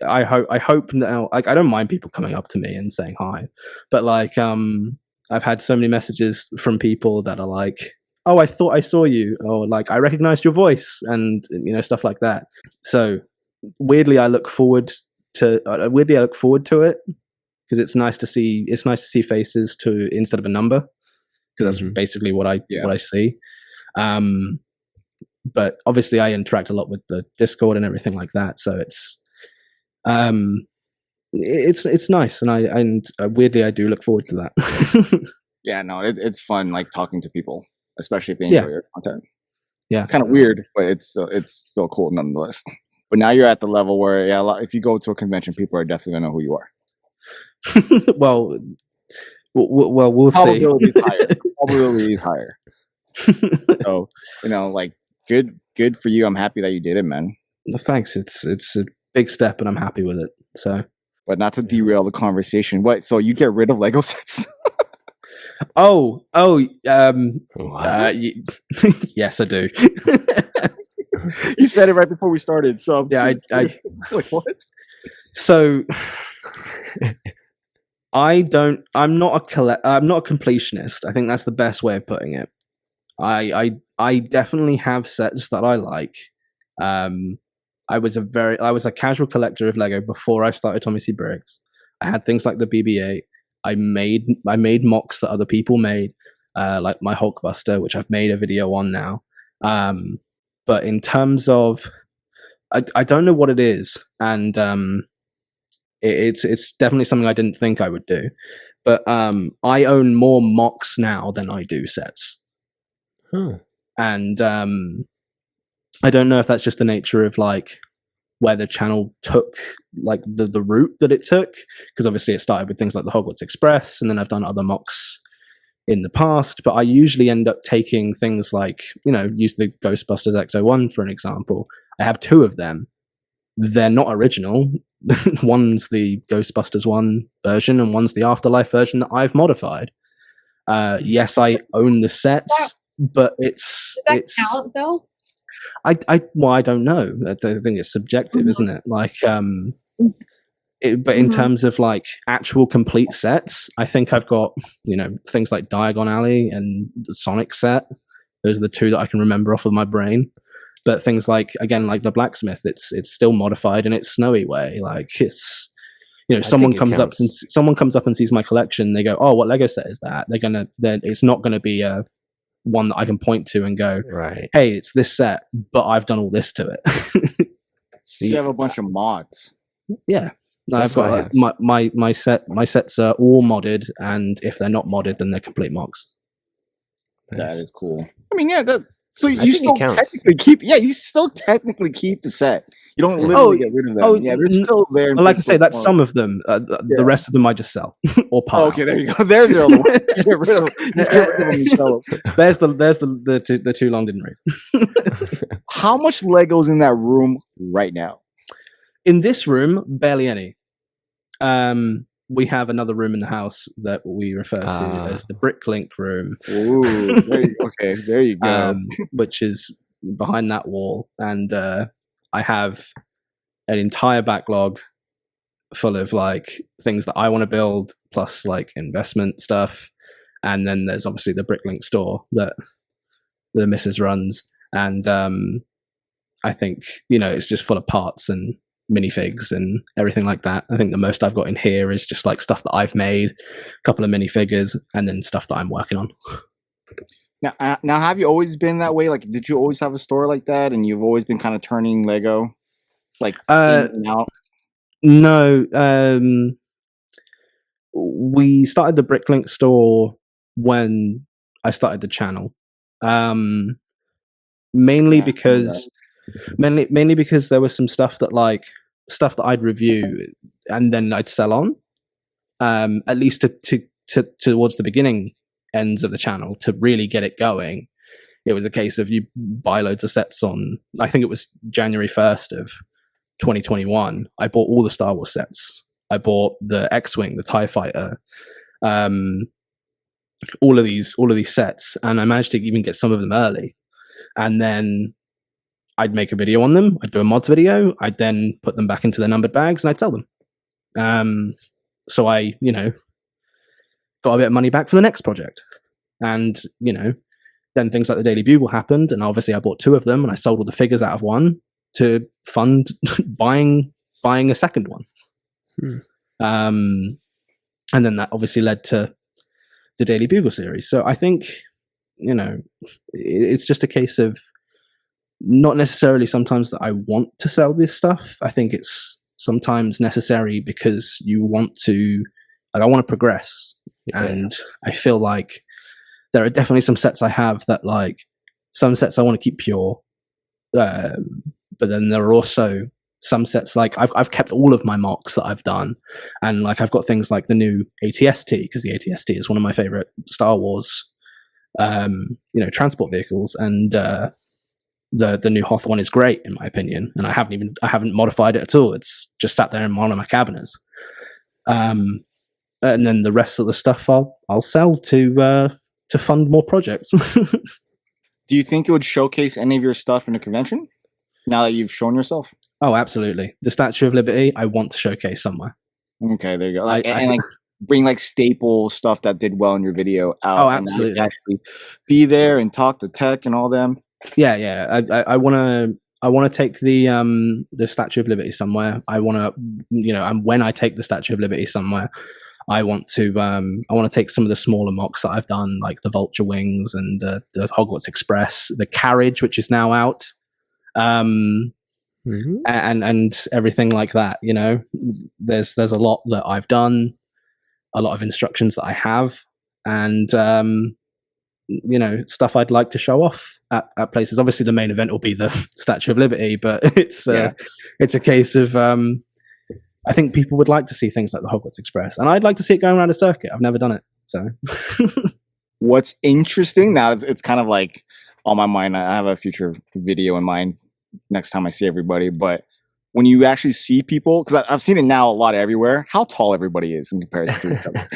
Speaker 3: I hope now, like, I don't mind people coming up to me and saying hi, but like, I've had so many messages from people that are like, oh, I thought I saw you, or like, I recognized your voice, and, you know, stuff like that. So weirdly, I look forward to it because it's nice to see faces instead of a number, because that's basically what I see. But obviously I interact a lot with the Discord and everything like that. So it's nice. And weirdly, I do look forward to that.
Speaker 1: Yeah, no, it's fun, like talking to people, especially if they enjoy your content.
Speaker 3: Yeah.
Speaker 1: It's kind of weird, but it's still cool nonetheless. But now you're at the level where, if you go to a convention, people are definitely gonna know who you are.
Speaker 3: well, we'll see.
Speaker 1: Probability is higher. So, you know, like, good for you. I'm happy that you did it, man.
Speaker 3: Well, thanks. It's a big step, and I'm happy with it. So,
Speaker 1: but not to derail the conversation. What? So you get rid of Lego sets?
Speaker 3: Yes, I do.
Speaker 1: You said it right before we started, so
Speaker 3: yeah, I
Speaker 1: like, what?
Speaker 3: So I'm not a completionist. I think that's the best way of putting it. I definitely have sets that I like. I was a casual collector of Lego before I started TommyCBricks. I had things like the BB-8. I made mocks that other people made, like my Hulkbuster, which I've made a video on now. But in terms of, I don't know what it is, and it's definitely something I didn't think I would do. But I own more mocks now than I do sets. And I don't know if that's just the nature of like where the channel took like the route that it took, because obviously it started with things like the Hogwarts Express, and then I've done other mocks in the past, but I usually end up taking things like, you know, use the Ghostbusters X-01 for an example. I have two of them. They're not original. One's the Ghostbusters 1 version, and one's the Afterlife version that I've modified. Yes, I own the sets, but does that
Speaker 4: count though?
Speaker 3: I don't know. I think it's subjective, isn't it? Like, But in terms of like actual complete sets, I think I've got, things like Diagon Alley and the Sonic set. Those are the two that I can remember off of my brain. But things like, again, like the Blacksmith, it's still modified in its Snowy way. Like it's, someone comes up and sees my collection. They go, "Oh, what Lego set is that?" Then it's not gonna be a one that I can point to and go,
Speaker 5: right,
Speaker 3: "Hey, it's this set, but I've done all this to it."
Speaker 1: So you have a bunch of mods.
Speaker 3: Yeah. I've got my sets are all modded, and if they're not modded, then they're complete mocks.
Speaker 1: That is cool. I mean, yeah. So you still technically keep. Yeah, you still technically keep the set. You don't literally get rid of them. Yeah, they're still there.
Speaker 3: Like I say, that's some of them. The rest of them I just sell or part.
Speaker 1: Okay, there you go. There's your other one. Get rid of them. Get rid of them and sell them.
Speaker 3: There's the too long didn't read.
Speaker 1: How much Lego's in that room right now?
Speaker 3: In this room, barely any. We have another room in the house that we refer to as the Brick Clique room.
Speaker 1: Ooh, there you go.
Speaker 3: Which is behind that wall, and I have an entire backlog full of like things that I want to build, plus like investment stuff, and then there's obviously the Brick Clique store that the missus runs, and I think it's just full of parts and minifigs and everything like that. I think the most I've got in here is just like stuff that I've made, a couple of minifigures, and then stuff that I'm working on.
Speaker 1: Now, have you always been that way? Like, did you always have a store like that, and you've always been kind of turning Lego, like, in and out?
Speaker 3: No. We started the Brick Clique store when I started the channel, mainly because there was some stuff that I'd review and then I'd sell on, at least to towards the beginning ends of the channel to really get it going. It was a case of you buy loads of sets on, I think it was January 1st of 2021. I bought all the Star Wars sets. I bought the X-Wing, the TIE Fighter, all of these sets, and I managed to even get some of them early. And then I'd make a video on them. I'd do a mods video. I'd then put them back into their numbered bags and I'd sell them. So I, got a bit of money back for the next project. And, then things like the Daily Bugle happened. And obviously I bought 2 of them and I sold all the figures out of one to fund buying a second one. And then that obviously led to the Daily Bugle series. So I think, it's just a case of not necessarily sometimes that I want to sell this stuff. I think it's sometimes necessary because you want to, I want to progress. Yeah. And I feel like there are definitely some sets I have that some sets I want to keep pure. But then there are also some sets I've kept all of my mocks that I've done. And I've got things like the new ATST, because the ATST is one of my favorite Star Wars, transport vehicles. And, the new Hoth one is great in my opinion, and I haven't modified it at all. It's just sat there in one of my cabinets. And then the rest of the stuff I'll sell to fund more projects.
Speaker 1: Do you think it would showcase any of your stuff in a convention now that you've shown yourself?
Speaker 3: Oh, absolutely. The Statue of Liberty, I want to showcase somewhere.
Speaker 1: Okay, there you go. And bring staple stuff that did well in your video out.
Speaker 3: Oh, absolutely.
Speaker 1: And actually be there and talk to tech and all them.
Speaker 3: Yeah. I want to take the Statue of Liberty somewhere. I want to, and when I take the Statue of Liberty somewhere, I want to take some of the smaller mocks that I've done, like the Vulture Wings and the Hogwarts Express, the Carriage, which is now out, and everything like that. There's a lot that I've done, a lot of instructions that I have, and stuff I'd like to show off at places. Obviously the main event will be the Statue of Liberty, but it's a case of I think people would like to see things like the Hogwarts Express, and I'd like to see it going around a circuit. I've never done it, so.
Speaker 1: What's interesting now is it's kind of on my mind. I have a future video in mind next time I see everybody, but when you actually see people, because I've seen it now a lot everywhere, how tall everybody is in comparison to each other.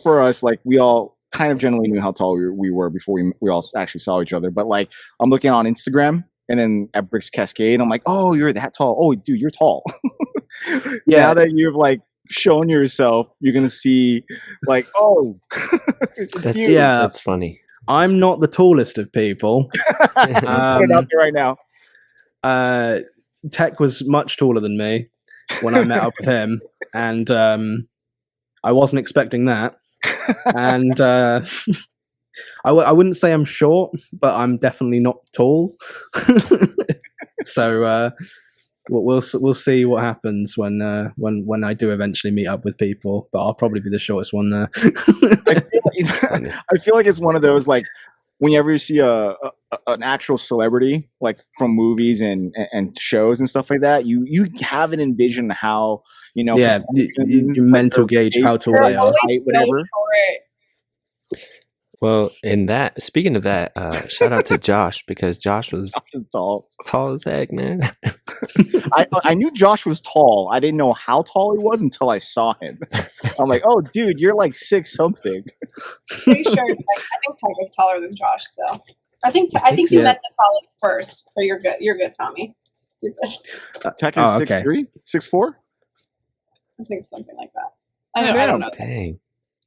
Speaker 1: For us, we all kind of generally knew how tall we were before we all actually saw each other. But I'm looking on Instagram, And then at Brikx Cascade, I'm like, oh, you're that tall. Oh, dude, you're tall.
Speaker 3: Yeah.
Speaker 1: Now that you've like shown yourself, you're gonna see like, oh,
Speaker 5: That's funny.
Speaker 3: I'm not the tallest of people.
Speaker 1: Just put it out there right now.
Speaker 3: Tech was much taller than me when I met up with him, and I wasn't expecting that. And I wouldn't say I'm short, but I'm definitely not tall. So we'll see what happens when I do eventually meet up with people. But I'll probably be the shortest one there.
Speaker 1: I feel like it's one of those like whenever you see an actual celebrity like from movies and shows and stuff like that, you have an envision how
Speaker 3: you mental gauge how tall they are,
Speaker 1: height, whatever.
Speaker 5: Well, speaking of that, shout out to Josh, because Josh was tall as heck, man.
Speaker 1: I knew Josh was tall. I didn't know how tall he was until I saw him. I'm like, oh, dude, you're like 6 something.
Speaker 4: Pretty sure. I think Tech is taller than Josh, so I think you met the college first, so you're good. You're good, Tommy. You're good.
Speaker 1: Tech is 6'3", 6'4".
Speaker 4: I think something like that. I don't know.
Speaker 5: Dang.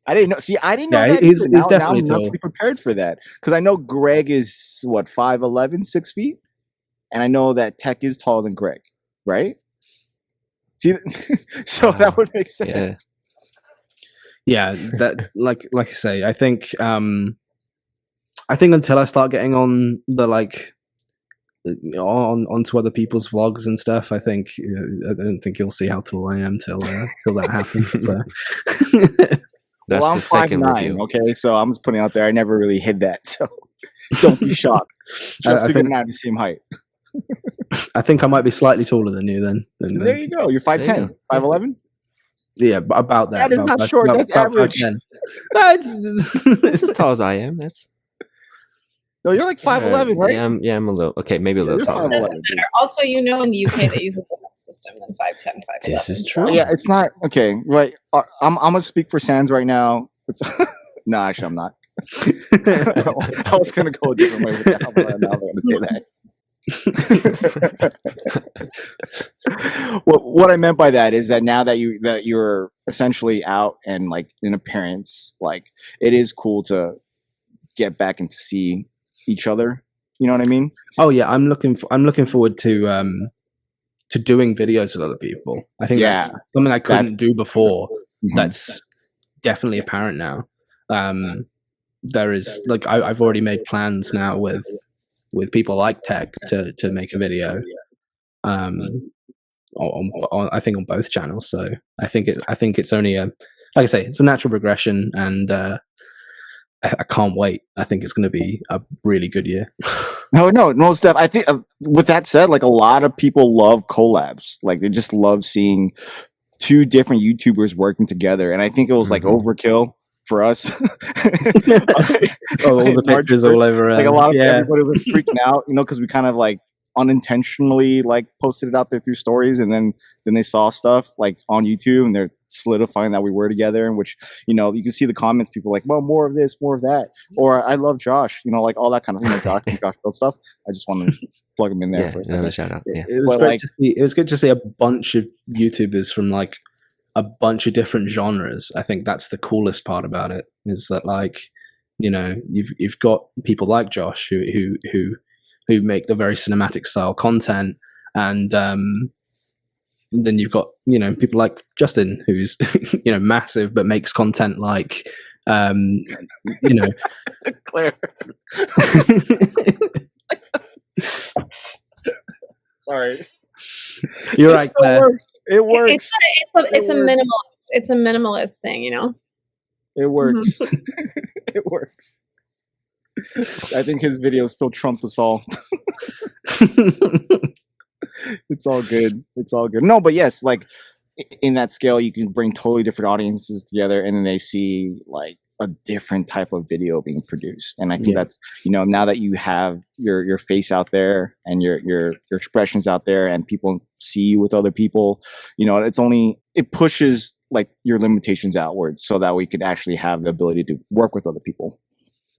Speaker 1: I didn't know. See, I didn't know that.
Speaker 3: He's
Speaker 1: now,
Speaker 3: definitely
Speaker 1: now I'm
Speaker 3: tall.
Speaker 1: mentally prepared for that because I know Greg is what 5'11", 6 feet, and I know that Tech is taller than Greg, right? See, so that would make sense.
Speaker 3: Yeah, that like I say, I think until I start getting on the onto other people's vlogs and stuff, I don't think you'll see how tall I am till that happens. So.
Speaker 5: That's
Speaker 1: well, I'm
Speaker 5: the second
Speaker 1: 5'9",
Speaker 5: review.
Speaker 1: okay? So I'm just putting out there. I never really hid that, so don't be shocked. Just to get out the same height.
Speaker 3: I think I might be slightly taller than you then.
Speaker 1: There you go. You're 5'10", 5'11".
Speaker 3: Yeah, about that.
Speaker 1: That is not short. That's average.
Speaker 5: That's as tall as I am. That's
Speaker 1: no, you're like 5'11", right?
Speaker 5: Yeah, I'm a little. Okay, maybe a little taller.
Speaker 4: Doesn't matter. Also, in the UK they use a different system than 5'10", 5'11".
Speaker 5: This is true.
Speaker 1: Yeah, it's not okay. Right, I'm gonna speak for Sans right now. No, actually, I'm not. I was gonna go a different way with that, but I'm not gonna say that. What I meant by that is that now that you're essentially out and like in appearance, like it is cool to get back and to see each other. You know what I mean?
Speaker 3: Oh yeah, I'm looking forward to doing videos with other people. I think that's something I couldn't do before. Mm-hmm. That's definitely apparent now. There is like I've already made plans now with people like Tech to make a video. On I think on both channels. So I think it's only like I say, it's a natural progression, and I can't wait. I think it's going to be a really good year. No, Steph.
Speaker 1: I think with that said, like a lot of people love collabs. Like they just love seeing 2 different YouTubers working together, and I think it was like overkill for us.
Speaker 3: All the pictures all over.
Speaker 1: Like a lot of everybody was freaking out, because we kind of like unintentionally like posted it out there through stories, and then they saw stuff like on YouTube, and they're solidifying that we were together. In which you can see the comments, people like, well, more of this, more of that, or I love Josh, like all that kind of Josh and Josh build stuff. I just want to plug him in there for
Speaker 5: another shout out. Yeah,
Speaker 3: it was great to see. It was good to see a bunch of YouTubers from like a bunch of different genres. I think that's the coolest part about it, is that like you've got people like Josh who make the very cinematic style content, and then you've got people like Justin, who's massive but makes content like
Speaker 1: Claire. Sorry,
Speaker 3: you're right, Claire.
Speaker 1: It works.
Speaker 4: It's a minimalist. It's a minimalist thing,
Speaker 1: It works.
Speaker 4: Mm-hmm.
Speaker 1: It works. I think his videos still trumped us all. It's all good. No, but yes, like in that scale, you can bring totally different audiences together, and then they see like a different type of video being produced. And I think that's now that you have your face out there and your expressions out there, and people see you with other people, it pushes like your limitations outwards, so that we could actually have the ability to work with other people.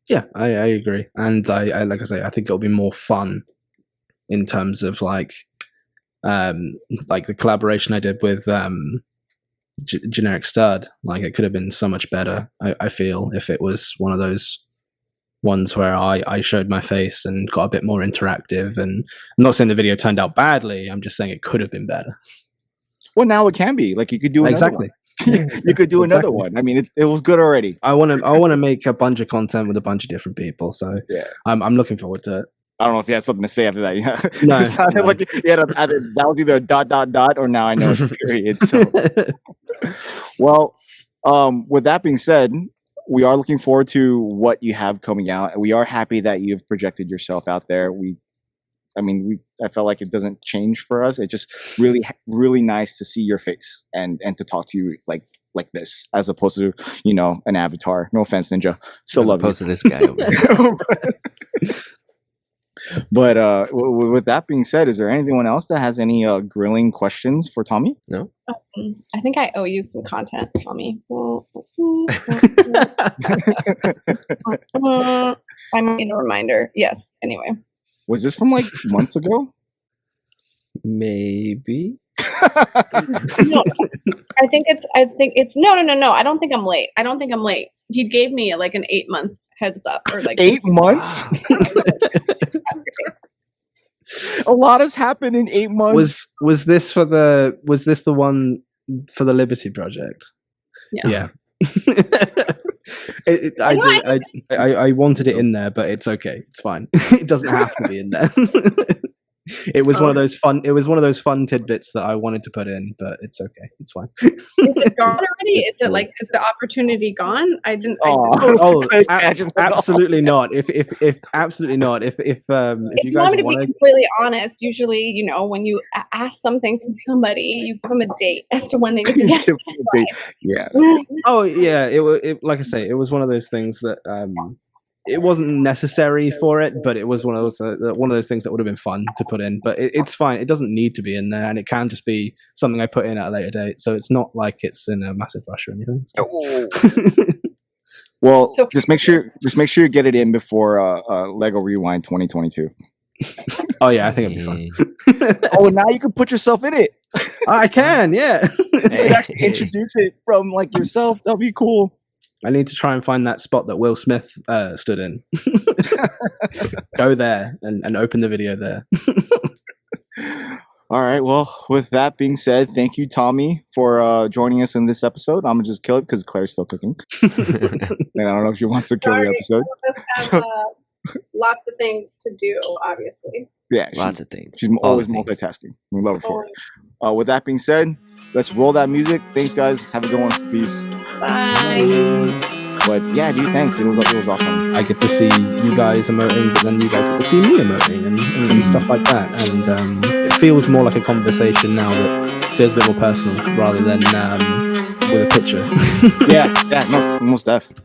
Speaker 3: Yeah, I agree, and I like I say, I think it'll be more fun in terms of like the collaboration I did with Generic Stud. Like, it could have been so much better, I feel, if it was one of those ones where I showed my face and got a bit more interactive. And I'm not saying the video turned out badly, I'm just saying it could have been better.
Speaker 1: Well, now it can be. Like, you could do another
Speaker 3: exactly
Speaker 1: one. You could do another one. I mean, it was good already.
Speaker 3: I want to make a bunch of content with a bunch of different people, so
Speaker 1: yeah,
Speaker 3: I'm looking forward to it.
Speaker 1: I don't know if you had something to say after that. Yeah.
Speaker 3: No,
Speaker 1: it sounded like you had that was either a ... or now I know it's a period. So, well, with that being said, we are looking forward to what you have coming out, and we are happy that you've projected yourself out there. I felt like it doesn't change for us. It's just really, really nice to see your face and to talk to you like this, as opposed to, an avatar. No offense, Ninja. So love you.
Speaker 5: As opposed to this guy over here.
Speaker 1: But with that being said, is there anyone else that has any grilling questions for Tommy?
Speaker 5: No.
Speaker 4: I think I owe you some content, Tommy. I might need a reminder. Yes. Anyway.
Speaker 1: Was this from like months ago?
Speaker 5: Maybe.
Speaker 4: No. I think it's no. I don't think I'm late. He gave me like an 8-month heads up, or like
Speaker 1: 8 months. A lot has happened in 8 months.
Speaker 3: Was this the one for the Liberty Project?
Speaker 4: Yeah.
Speaker 3: I wanted it in there, but it's okay. It's fine. It doesn't have to be in there. It was one of those fun tidbits that I wanted to put in, but it's okay. It's fine.
Speaker 4: Is it gone already? Is the opportunity gone?
Speaker 3: Absolutely not. If absolutely not. If you guys
Speaker 4: want me to be completely honest, usually, when you ask something from somebody, you give them a date as to when they need to get it.
Speaker 1: Yeah.
Speaker 3: Oh yeah. It like I say, it was one of those things that it wasn't necessary for it, but it was one of those things that would have been fun to put in. But it's fine. It doesn't need to be in there, and it can just be something I put in at a later date. So it's not like it's in a massive rush or anything. So.
Speaker 1: Well, just make sure you get it in before Lego Rewind 2022.
Speaker 3: Oh yeah, I think it'd be fun.
Speaker 1: Oh, now you can put yourself in it.
Speaker 3: I can, yeah.
Speaker 1: You can actually introduce it from like yourself. That'd be cool.
Speaker 3: I need to try and find that spot that Will Smith stood in. Go there and open the video there.
Speaker 1: All right. Well, with that being said, thank you, Tommy, for joining us in this episode. I'm going to just kill it because Claire's still cooking. And I don't know if she wants to kill the episode.
Speaker 4: Have, lots of things to do, obviously.
Speaker 1: Yeah.
Speaker 5: Lots of things.
Speaker 1: She's always multitasking. We love her for it. With that being said, let's roll that music. Thanks, guys. Have a good one. Peace.
Speaker 4: Bye.
Speaker 1: But yeah, dude, thanks. It was awesome.
Speaker 3: I get to see you guys emoting, but then you guys get to see me emoting and stuff like that. And it feels more like a conversation now that feels a bit more personal rather than with a picture.
Speaker 1: Yeah, most definitely.